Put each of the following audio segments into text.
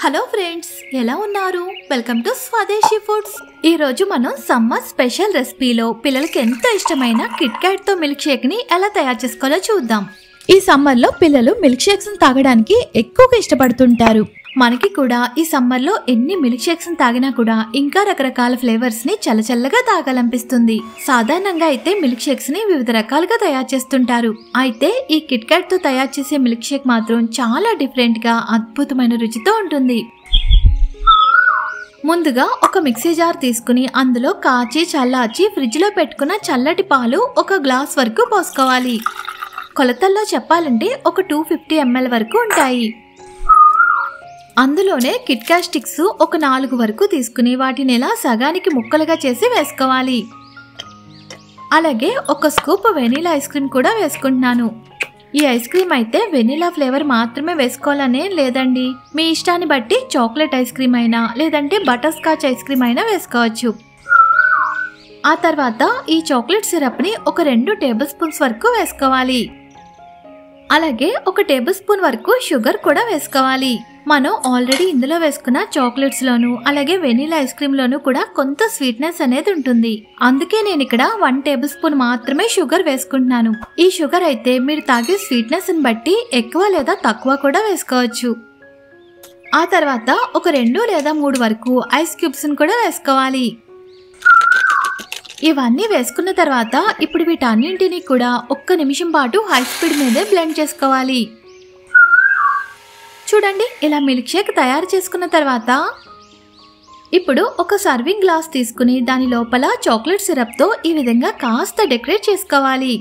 Hello friends, ఎలా ఉన్నారు? Welcome to స్వదేశీ ఫుడ్స్. ఈ రోజు మనం సమ్మర్ స్పెషల్ రెసిపీలో పిల్లలకి ఎంతో ఇష్టమైన కిట్ క్యాట్ తో మిల్క్ షేక్ ని ఎలా తయారు చేసుకోవాలో చూద్దాం. ఈ సమ్మర్ లో పిల్లలు మిల్క్ షేక్స్ తాగడానికి ఎక్కువగా ఇష్టపడుతుంటారు. మనకి కూడా ఈ సమ్మర్ లో ఎన్ని మిల్క్ షేక్స్ తాగినా కూడా ఇంకా రకరకాల ఫ్లేవర్స్ ని చల్లచల్లగా తాగాలనిపిస్తుంది. సాధారణంగా అయితే మిల్క్ షేక్స్ ని వివిధ రకాలుగా తయారు చేస్తుంటారు. అయితే ఈ కిట్ క్యాట్ తో తయారు చేసే మిల్క్ షేక్ మాత్రం చాలా డిఫరెంట్ గా అద్భుతమైన రుచితో ఉంటుంది. ముందుగా ఒక మిక్సీ జార్ తీసుకుని అందులో కాచి చల్లార్చి ఫ్రిడ్జ్ లో పెట్టుకున్న చల్లటి పాలు ఒక గ్లాస్ వరకు పోసుకోవాలి. కొలతల్లో చెప్పాలంటే ఒక 250 ml వరకు ఉంటాయి. అందులోనే కిట్ క్యాట్ స్టిక్స్ ఒక 4 వరకు తీసుకుని వాటిని ఇలా సగానికి ముక్కలుగా చేసి వేసుకోవాలి. అలాగే ఒక స్కూప్ వెనీలా ఐస్ క్రీమ్ కూడా వేసుకుంటున్నాను. ఈ ఐస్ క్రీమ్ అయితే వెనీలా ఫ్లేవర్ మాత్రమే వేసుకోవాలనే లేదండి, మీ ఇష్టాన్ని బట్టి చాక్లెట్ ఐస్ క్రీమ్ అయినా లేదంటే బటర్ స్కాచ్ ఐస్ క్రీమ్ అయినా వేసుకోవచ్చు. ఆ తర్వాత ఈ చాక్లెట్ సిరప్ ని ఒక 2 టేబుల్ స్పూన్స్ వరకు వేసుకోవాలి. అలాగే ఒక టేబుల్ స్పూన్ వరకు షుగర్ కూడా వేసుకోవాలి. మనం ఆల్రెడీ ఇందులో వేసుకున్న చాక్లెట్స్ లోను అలాగే వెనీలా ఐస్ క్రీమ్ లోను కూడా కొంత స్వీట్నెస్ అనేది ఉంటుంది. అందుకే నేను ఇక్కడ 1 టేబుల్ స్పూన్ మాత్రమే షుగర్ వేసుకుంటున్నాను. ఈ షుగర్ అయితే మీరు తాగే స్వీట్నెస్ ని బట్టి ఎక్కువ లేదా తక్కువ కూడా వేసుకోవచ్చు. ఆ తర్వాత ఒక 2 లేదా 3 వరకు ఐస్ క్యూబ్స్ ని కూడా వేసుకోవాలి. ఇవన్నీ వేసుకున్న తర్వాత ఇప్పుడు వీటన్నింటినీ కూడా 1 నిమిషం పాటు హై స్పీడ్ మీదే బ్లెండ్ చేసుకోవాలి. చూడండి, ఇలా మిల్క్ షేక్ తయారు చేసుకున్న తర్వాత ఇప్పుడు ఒక సర్వింగ్ గ్లాస్ తీసుకుని దాని లోపల చాక్లెట్ సిరప్ తో ఈ విధంగా కాస్త డెకరేట్ చేసుకోవాలి.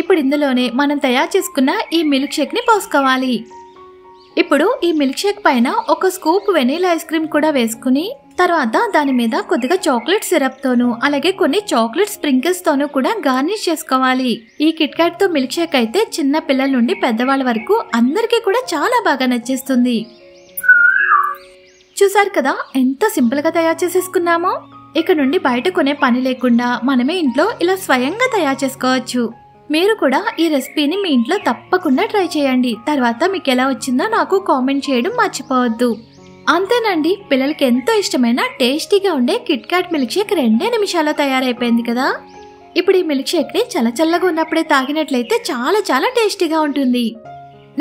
ఇప్పుడు ఇందులోనే మనం తయారు చేసుకున్న ఈ మిల్క్ షేక్ ని పోసుకోవాలి. ఇప్పుడు ఈ మిల్క్ షేక్ పైన ఒక స్కూప్ వెనీలా ఐస్ క్రీమ్ కూడా వేసుకుని తర్వాత దాని మీద కొద్దిగా చాక్లెట్ సిరప్ తోను అలాగే కొన్ని చాక్లెట్ స్ప్రింకిల్స్ తోను కూడా గార్నిష్ చేసుకోవాలి. ఈ కిట్ క్యాట్ తో మిల్క్ షేక్ అయితే చిన్న పిల్లల నుండి పెద్దవాళ్ళ వరకు అందరికీ కూడా చాలా బాగా నచ్చేస్తుంది. చూసారు కదా ఎంత సింపుల్ గా తయారు చేసేసుకున్నామో. ఇక నుండి బయట కొనే పని లేకుండా మనమే ఇంట్లో ఇలా స్వయంగా తయారు చేసుకోవచ్చు. మీరు కూడా ఈ రెసిపీని మీ ఇంట్లో తప్పకుండా ట్రై చేయండి. తర్వాత మీకు ఎలా వచ్చిందో నాకు కామెంట్ చేయడం మర్చిపోవద్దు. అంతేనండి, పిల్లలకి ఎంతో ఇష్టమైన టేస్టీగా ఉండే కిట్ క్యాట్ మిల్క్ షేక్ 2 నిమిషాల్లో తయారైపోయింది కదా. ఇప్పుడు ఈ మిల్క్ షేక్ ని చల్లచల్లగా ఉన్నప్పుడే తాగినట్లయితే చాలా చాలా టేస్టీగా ఉంటుంది.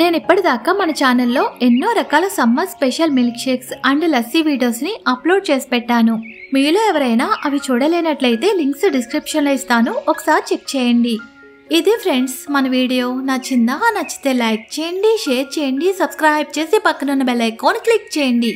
నేను ఇప్పటిదాకా మన ఛానల్లో ఎన్నో రకాల summer special milk shakes and lassi videos ని అప్లోడ్ చేసి పెట్టాను. మీలో ఎవరైనా అవి చూడలేనట్లయితే లింక్స్ డిస్క్రిప్షన్ లో ఇస్తాను, ఒకసారి చెక్ చేయండి. ఇదే ఫ్రెండ్స్ మన వీడియో. నచ్చితే లైక్ చేయండి, షేర్ చేయండి, సబ్స్క్రైబ్ చేసి పక్కనున్న బెల్ ఐకాన్ క్లిక్ చేయండి.